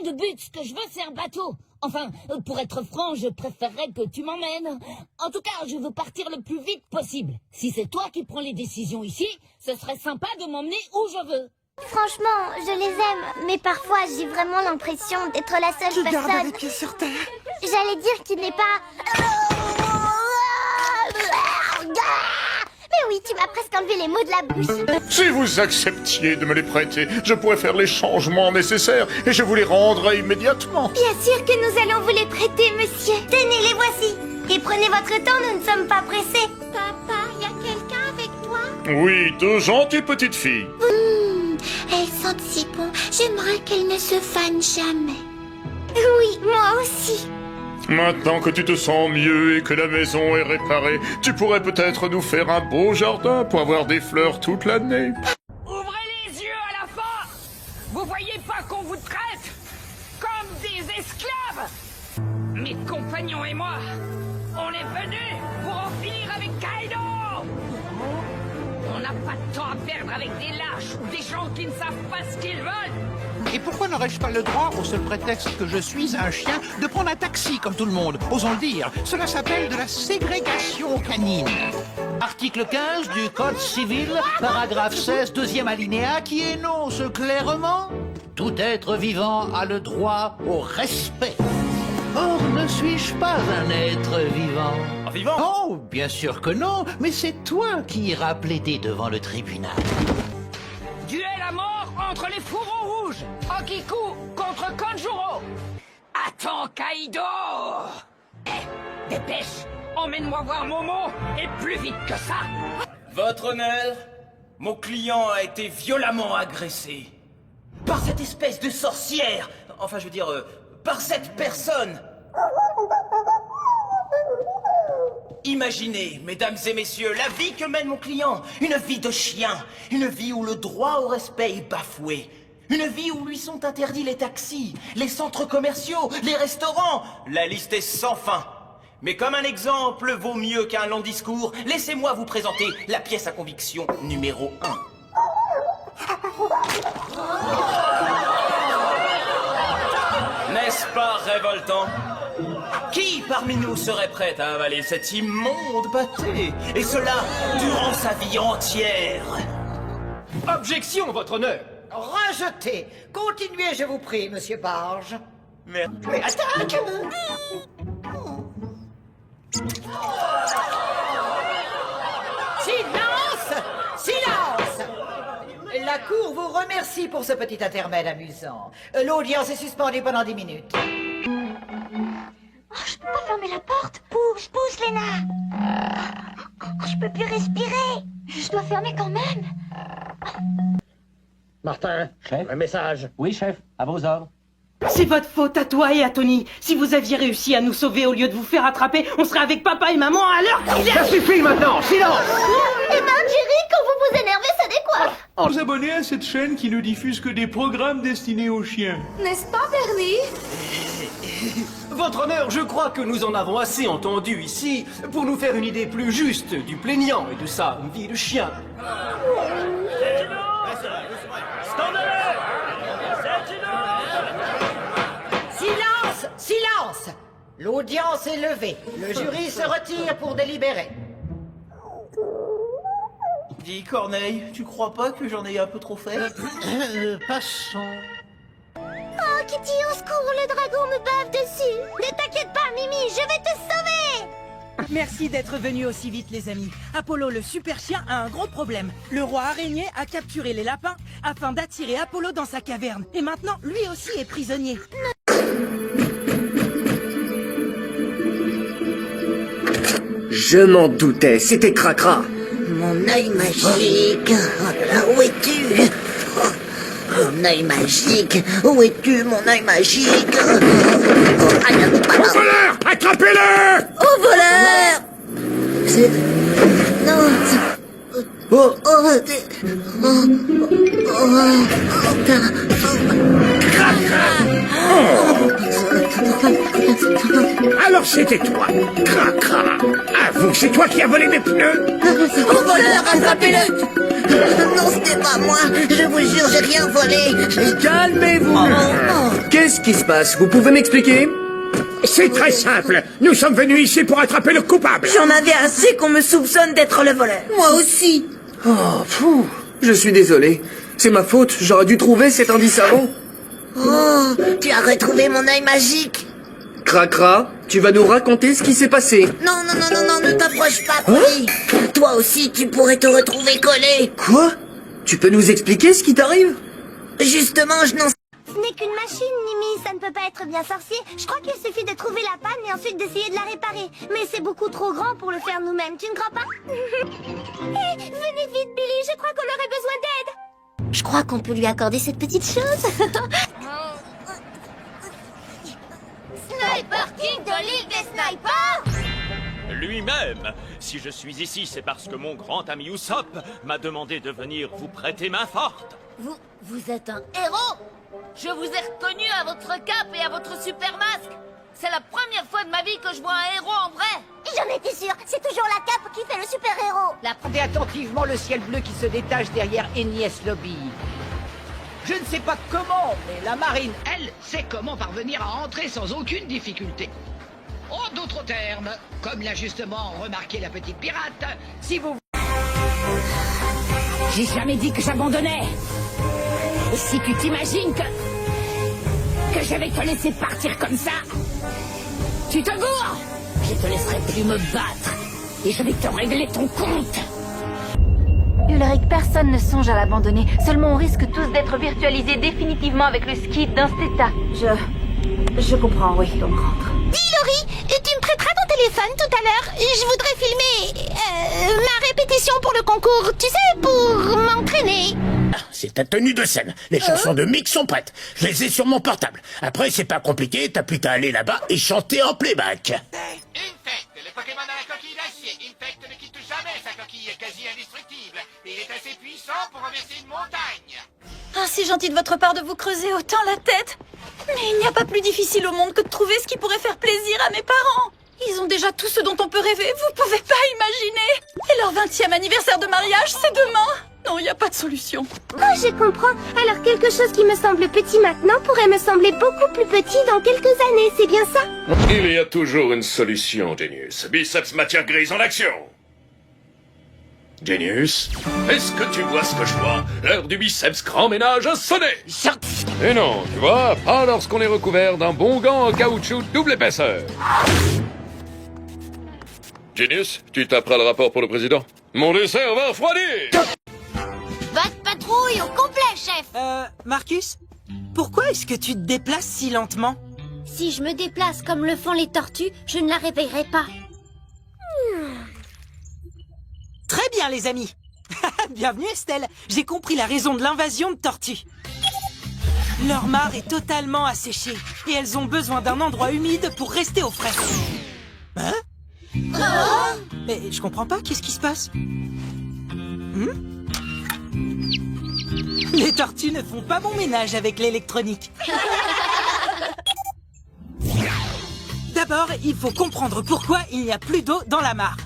de but, ce que je veux c'est un bateau. Enfin, pour être franc, je préférerais que tu m'emmènes. En tout cas, je veux partir le plus vite possible. Si c'est toi qui prends les décisions ici, ce serait sympa de m'emmener où je veux. Franchement, je les aime, mais parfois j'ai vraiment l'impression d'être la seule personne... Garde les pieds sur terre. J'allais dire qu'il n'est pas... Mais oui, tu m'as presque enlevé les mots de la bouche. Si vous acceptiez de me les prêter, je pourrais faire les changements nécessaires et je vous les rendrai immédiatement. Bien sûr que nous allons vous les prêter, monsieur. Tenez, les voici. Et prenez votre temps, nous ne sommes pas pressés. Papa, y a quelqu'un avec toi? Oui, deux gentilles petites filles. Elles sentent si bon. J'aimerais qu'elles ne se fanent jamais. Oui, moi aussi. Maintenant que tu te sens mieux et que la maison est réparée, tu pourrais peut-être nous faire un beau jardin pour avoir des fleurs toute l'année. Ouvrez les yeux à la fin! Vous voyez pas qu'on vous traite comme des esclaves? Mes compagnons et moi, on est venus pour en finir avec Kaido! On n'a pas de temps à perdre avec des lâches ou des gens qui ne savent pas ce qu'ils veulent! Et pourquoi n'aurais-je pas le droit, au seul prétexte que je suis un chien, de prendre un taxi comme tout le monde? Osons le dire, cela s'appelle de la ségrégation canine. Article 15 du Code civil, paragraphe 16, deuxième alinéa, qui énonce clairement: tout être vivant a le droit au respect. Or, ne suis-je pas un être vivant? Vivant? Oh, bien sûr que non, mais c'est toi qui iras plaider devant le tribunal. Duel à mort entre les fourreaux rouges! Okiku contre Kanjuro! Attends, Kaido! Dépêche! Emmène-moi voir Momo, et plus vite que ça! Votre honneur, mon client a été violemment agressé. Par cette espèce de sorcière! Enfin, je veux dire, par cette personne! Imaginez, mesdames et messieurs, la vie que mène mon client. Une vie de chien. Une vie où le droit au respect est bafoué. Une vie où lui sont interdits les taxis, les centres commerciaux, les restaurants. La liste est sans fin. Mais comme un exemple vaut mieux qu'un long discours, laissez-moi vous présenter la pièce à conviction numéro 1. N'est-ce pas révoltant? Qui parmi nous serait prêt à avaler cet immonde pâté? Et cela durant sa vie entière? Objection, votre honneur! Rejeté. Continuez, je vous prie, monsieur Barge. Mais attaque! Silence! Silence! La cour vous remercie pour ce petit intermède amusant. L'audience est suspendue pendant 10 minutes. Oh, je peux pas fermer la porte. Pousse, pousse, Léna. Oh, je peux plus respirer. Je dois fermer quand même. Martin, chef? Un message. Oui, chef, à vos ordres. C'est votre faute à toi et à Tony. Si vous aviez réussi à nous sauver au lieu de vous faire attraper, on serait avec papa et maman à l'heure qu'il est. Ça suffit maintenant, silence! Eh ben, Jerry, quand vous vous énervez, ça décoiffe. Vous abonnez à cette chaîne qui ne diffuse que des programmes destinés aux chiens. N'est-ce pas, Bernie? Votre honneur, je crois que nous en avons assez entendu ici pour nous faire une idée plus juste du plaignant et de sa vie de chien. Silence! Silence! L'audience est levée. Le jury se retire pour délibérer. dis, Corneille, tu crois pas que j'en ai un peu trop fait? Passons. Oh, Kitty, au secours, le dragon me bave dessus. Ne t'inquiète pas, Mimi, je vais te sauver. Merci d'être venus aussi vite, les amis. Apollo, le super chien, a un gros problème. Le roi araignée a capturé les lapins afin d'attirer Apollo dans sa caverne. Et maintenant, lui aussi est prisonnier. Je m'en doutais, c'était Cracra. Mon œil magique. Où es-tu? Mon œil magique. Où es-tu, mon œil magique? Au voleur! Attrapez-le! Au voleur! C'est... Non, c'est... Oh, Alors Alors c'était toi, Cracra. Avoue, c'est toi qui as volé mes pneus. Au voleur, attrapez-le. Non, c'était pas moi. Je vous jure, j'ai rien volé. Calmez-vous. Qu'est-ce qui se passe? Vous pouvez m'expliquer? C'est très simple. Nous sommes venus ici pour attraper le coupable. J'en avais assez qu'on me soupçonne d'être le voleur. Moi aussi. Oh, pfou. Je suis désolé. C'est ma faute, j'aurais dû trouver cet indice avant. Oh, tu as retrouvé mon œil magique. Cracra, tu vas nous raconter ce qui s'est passé. Non, non, non, non, non, ne t'approche pas, Polly. Toi aussi, tu pourrais te retrouver collé. Quoi? Tu peux nous expliquer ce qui t'arrive? Justement, je n'en sais... Ce n'est qu'une machine, Mimi, ça ne peut pas être bien sorcier. Je crois qu'il suffit de trouver la panne et ensuite d'essayer de la réparer. Mais c'est beaucoup trop grand pour le faire nous-mêmes, tu ne crois pas? Venez vite, Billy, je crois qu'on aurait besoin d'aide. Je crois qu'on peut lui accorder cette petite chose. Sniper King de l'île des snipers! Lui-même. Si je suis ici, c'est parce que mon grand ami Usopp m'a demandé de venir vous prêter main forte. Vous êtes un héros. Je vous ai reconnu à votre cape et à votre super masque. C'est la première fois de ma vie que je vois un héros en vrai. J'en étais sûre, c'est toujours la cape qui fait le super-héros. Regardez attentivement le ciel bleu qui se détache derrière Enies Lobby. Je ne sais pas comment, mais la marine, elle, sait comment parvenir à entrer sans aucune difficulté. En d'autres termes, comme l'a justement remarqué la petite pirate, si vous... J'ai jamais dit que j'abandonnais. Et si tu t'imagines que je vais te laisser partir comme ça, tu te gourres. Je te laisserai plus me battre. Et je vais te régler ton compte. Ulrich, personne ne songe à l'abandonner. Seulement on risque tous d'être virtualisés définitivement avec le ski dans cet état. Je comprends, oui, on rentre. Dis, Laurie, tu me prêteras ton téléphone tout à l'heure. Je voudrais filmer ma répétition pour le concours, tu sais, pour m'entraîner. C'est ta tenue de scène. Les chansons de Mick sont prêtes. Je les ai sur mon portable. Après, c'est pas compliqué, t'as plus qu'à aller là-bas et chanter en playback. Infect, le Pokémon à la coquille d'acier. Infect ne quitte jamais sa coquille quasi indestructible. Il est assez puissant pour renverser une montagne. Ah, c'est gentil de votre part de vous creuser autant la tête. Mais il n'y a pas plus difficile au monde que de trouver ce qui pourrait faire plaisir à mes parents. Ils ont déjà tout ce dont on peut rêver, vous pouvez pas imaginer. Et leur 20e anniversaire de mariage, c'est demain. Non, il n'y a pas de solution. Oh, je comprends. Alors quelque chose qui me semble petit maintenant pourrait me sembler beaucoup plus petit dans quelques années, c'est bien ça? Il y a toujours une solution, Genius. Biceps matière grise en action. Genius, est-ce que tu vois ce que je vois? L'heure du biceps grand ménage a sonné. Et non, tu vois, pas lorsqu'on est recouvert d'un bon gant en caoutchouc double épaisseur. Genius, tu taperas le rapport pour le président. Mon dessert va refroidir. Votre patrouille au complet, chef. Marcus, pourquoi est-ce que tu te déplaces si lentement? Si je me déplace comme le font les tortues, je ne la réveillerai pas. Très bien, les amis. Bienvenue, Estelle. J'ai compris la raison de l'invasion de tortues. Leur mare est totalement asséchée et elles ont besoin d'un endroit humide pour rester au frais. Hein? Mais je comprends pas, qu'est-ce qui se passe? Les tortues ne font pas bon ménage avec l'électronique. D'abord, il faut comprendre pourquoi il n'y a plus d'eau dans la mare.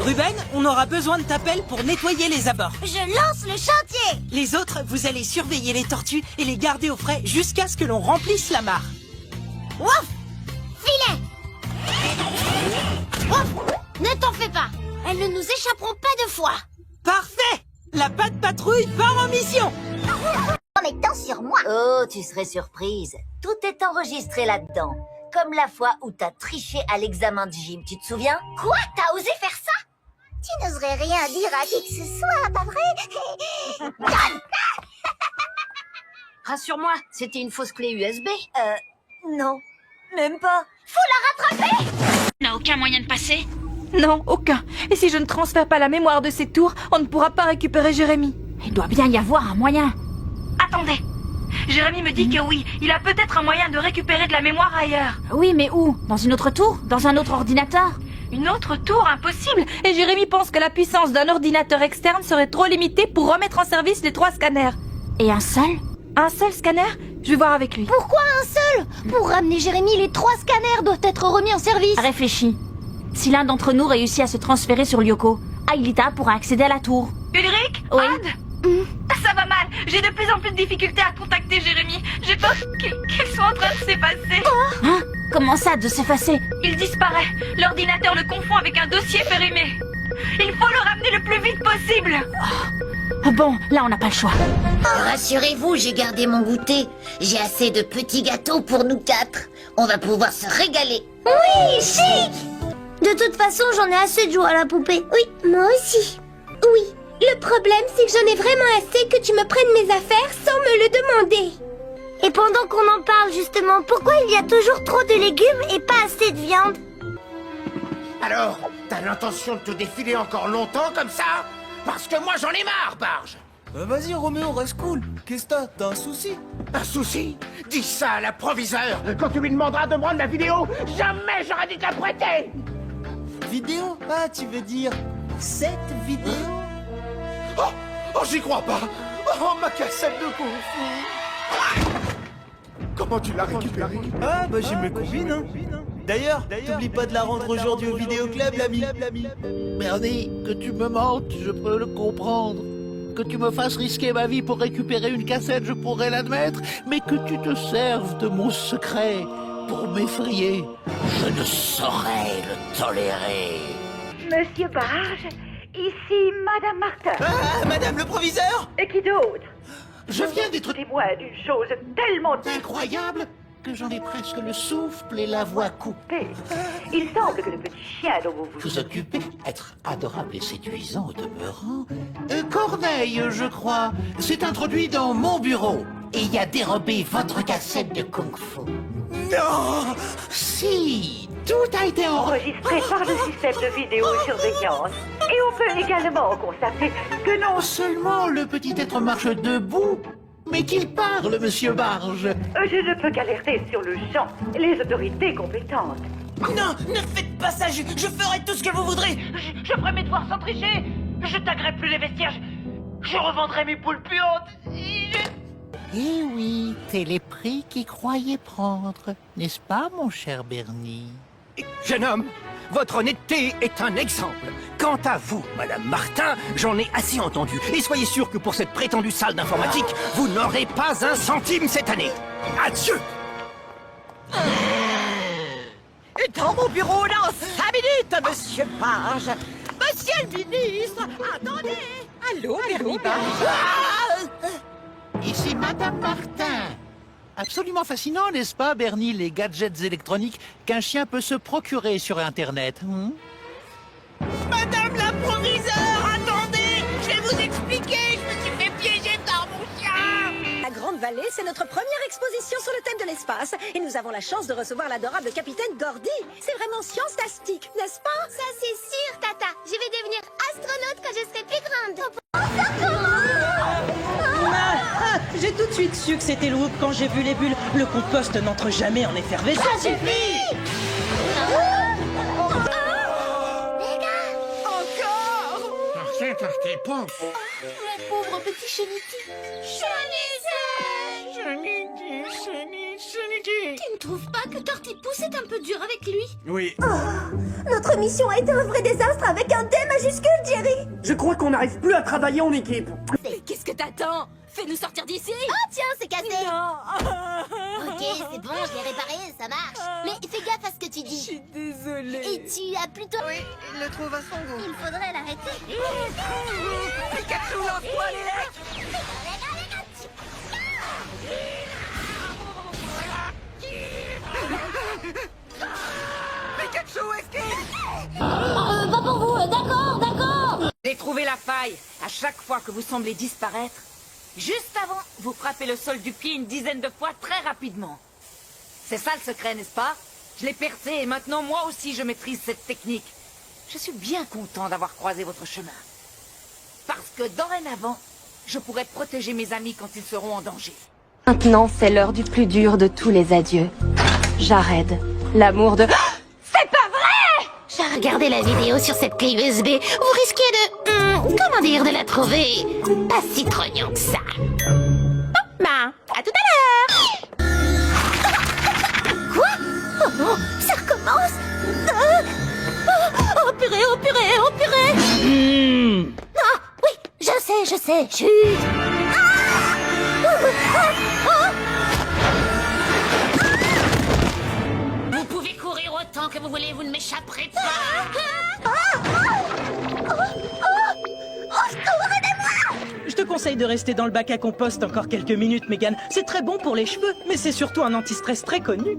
Ruben, on aura besoin de ta pelle pour nettoyer les abords. Je lance le chantier. Les autres, vous allez surveiller les tortues et les garder au frais jusqu'à ce que l'on remplisse la mare. Wouf! Filet! Wouf! Ne t'en fais pas. Elles ne nous échapperont pas 2 fois. Parfait! La patte patrouille part en mission. En étant sur moi. Oh, tu serais surprise. Tout est enregistré là-dedans. Comme la fois où t'as triché à l'examen de gym, tu te souviens? Quoi? T'as osé faire ça? Tu n'oserais rien dire à qui que ce soit, pas vrai? Rassure-moi, c'était une fausse clé USB. Non, même pas. Faut la rattraper! N'a aucun moyen de passer? Non, aucun. Et si je ne transfère pas la mémoire de ces tours, on ne pourra pas récupérer Jérémy. Il doit bien y avoir un moyen. Attendez. Jérémy me dit que oui, il a peut-être un moyen de récupérer de la mémoire ailleurs. Oui, mais où? Dans une autre tour? Dans un autre ordinateur? Une autre tour? Impossible. Et Jérémy pense que la puissance d'un ordinateur externe serait trop limitée pour remettre en service les 3 scanners. Et un seul? Un seul scanner? Je vais voir avec lui. Pourquoi un seul. Pour ramener Jérémy, les 3 scanners doivent être remis en service. Réfléchis. Si l'un d'entre nous réussit à se transférer sur Lyoko, Aelita pourra accéder à la tour. Ulrich? Oui. Ça va mal. J'ai de plus en plus de difficultés à contacter Jérémy. J'ai peur qu'il soit en train de s'effacer. Hein? Comment ça, de s'effacer? Il disparaît. L'ordinateur le confond avec un dossier périmé. Il faut le ramener le plus vite possible. Bon, là on n'a pas le choix. Rassurez-vous, j'ai gardé mon goûter. J'ai assez de petits gâteaux pour nous 4. On va pouvoir se régaler. Oui, chic. De toute façon, j'en ai assez de jouer à la poupée. Oui, moi aussi. Oui, le problème, c'est que j'en ai vraiment assez que tu me prennes mes affaires sans me le demander. Et pendant qu'on en parle, justement, pourquoi il y a toujours trop de légumes et pas assez de viande? Alors, t'as l'intention de te défiler encore longtemps comme ça? Parce que moi j'en ai marre, Barge. Vas-y, Roméo, reste cool. Qu'est-ce que t'as un souci? Un souci? Dis ça à l'approviseur quand tu lui demanderas de me rendre la vidéo. Jamais j'aurais dû te la prêter. Vidéo? Ah, tu veux dire cette vidéo? Oh, j'y crois pas. Oh, ma cassette de Kung Fu. Comment tu l'as récupérée? Ah, bah j'ai mes combines, hein. D'ailleurs, t'oublies pas de la rendre aujourd'hui au vidéoclub, l'ami. Bernie, que tu me mentes, je peux le comprendre. Que tu me fasses risquer ma vie pour récupérer une cassette, je pourrais l'admettre. Mais que tu te serves de mon secret pour m'effrayer, je ne saurais le tolérer. Monsieur Barge, ici Madame Martin. Ah, Madame le proviseur? Et qui d'autre? Je viens d'être témoin d'une chose tellement incroyable que j'en ai presque le souffle et la voix coupée. Il semble que le petit chien dont vous Vous occupez, être adorable et séduisant au demeurant. Corneille, je crois, s'est introduit dans mon bureau et y a dérobé votre cassette de Kung Fu. Non! Si, tout a été enregistré par le système de vidéosurveillance. Et on peut également constater que non seulement le petit être marche debout, mais qu'il parle, monsieur Barge. Je ne peux qu'alerter sur le champ les autorités compétentes. Non, ne faites pas ça, je ferai tout ce que vous voudrez. Je ferai mes devoirs sans tricher. Je taguerai plus les vestiaires. Je revendrai mes poules puantes. Eh oui, c'est les prix qu'ils croyaient prendre, n'est-ce pas, mon cher Bernie? Jeune homme, votre honnêteté est un exemple. Quant à vous, Madame Martin, j'en ai assez entendu. Et soyez sûr que pour cette prétendue salle d'informatique, vous n'aurez pas un centime cette année. Adieu! Dans mon bureau dans 5 minutes, monsieur Barge. Monsieur le ministre, attendez. Allô, Bernie Barge. Ici Madame Martin. Absolument fascinant, n'est-ce pas, Bernie, les gadgets électroniques qu'un chien peut se procurer sur Internet. Madame la proviseure, attendez. Je vais vous expliquer. Je me suis fait piéger par mon chien. La Grande Vallée, c'est notre première exposition sur le thème de l'espace. Et nous avons la chance de recevoir l'adorable capitaine Gordy. C'est vraiment science-tastique, n'est-ce pas? Ça, c'est sûr, Tata. Je vais devenir astronaute quand je serai plus grande. J'ai tout de suite su que c'était le quand j'ai vu les bulles. Le compost n'entre jamais en effervescence. Ça suffit. C'est tes pompes. Mon pauvre petit cheniti. Tu ne trouves pas que Tortipousse est un peu dur avec lui? Oui. Notre mission a été un vrai désastre avec un D majuscule, Jerry. Je crois qu'on n'arrive plus à travailler en équipe. Mais qu'est-ce que t'attends? Fais-nous sortir d'ici. Oh tiens, c'est cassé. Ok, c'est bon, je l'ai réparé, ça marche. Mais fais gaffe à ce que tu dis. Je suis désolée. Et tu as plutôt... Oui, il le trouve à son goût. Il faudrait l'arrêter. Pikachu, lance-toi les lecs. Pikachu, esquive. Pas pour vous, d'accord. J'ai trouvé la faille. À chaque fois que vous semblez disparaître, juste avant, vous frappez le sol du pied une dizaine de fois très rapidement. C'est ça le secret, n'est-ce pas? Je l'ai percé et maintenant moi aussi je maîtrise cette technique. Je suis bien content d'avoir croisé votre chemin. Parce que dorénavant, je pourrai protéger mes amis quand ils seront en danger. Maintenant, c'est l'heure du plus dur de tous les adieux. Jared, l'amour de... C'est pas vrai! J'ai regardé la vidéo sur cette clé USB. Vous risquez de... comment dire, de la trouver pas si trognant que ça. Bah, à tout à l'heure. c'est. Chut. Vous pouvez courir autant que vous voulez, vous ne m'échapperez pas. Je te conseille de rester dans le bac à compost encore quelques minutes, Megan. C'est très bon pour les cheveux, mais c'est surtout un anti-stress très connu.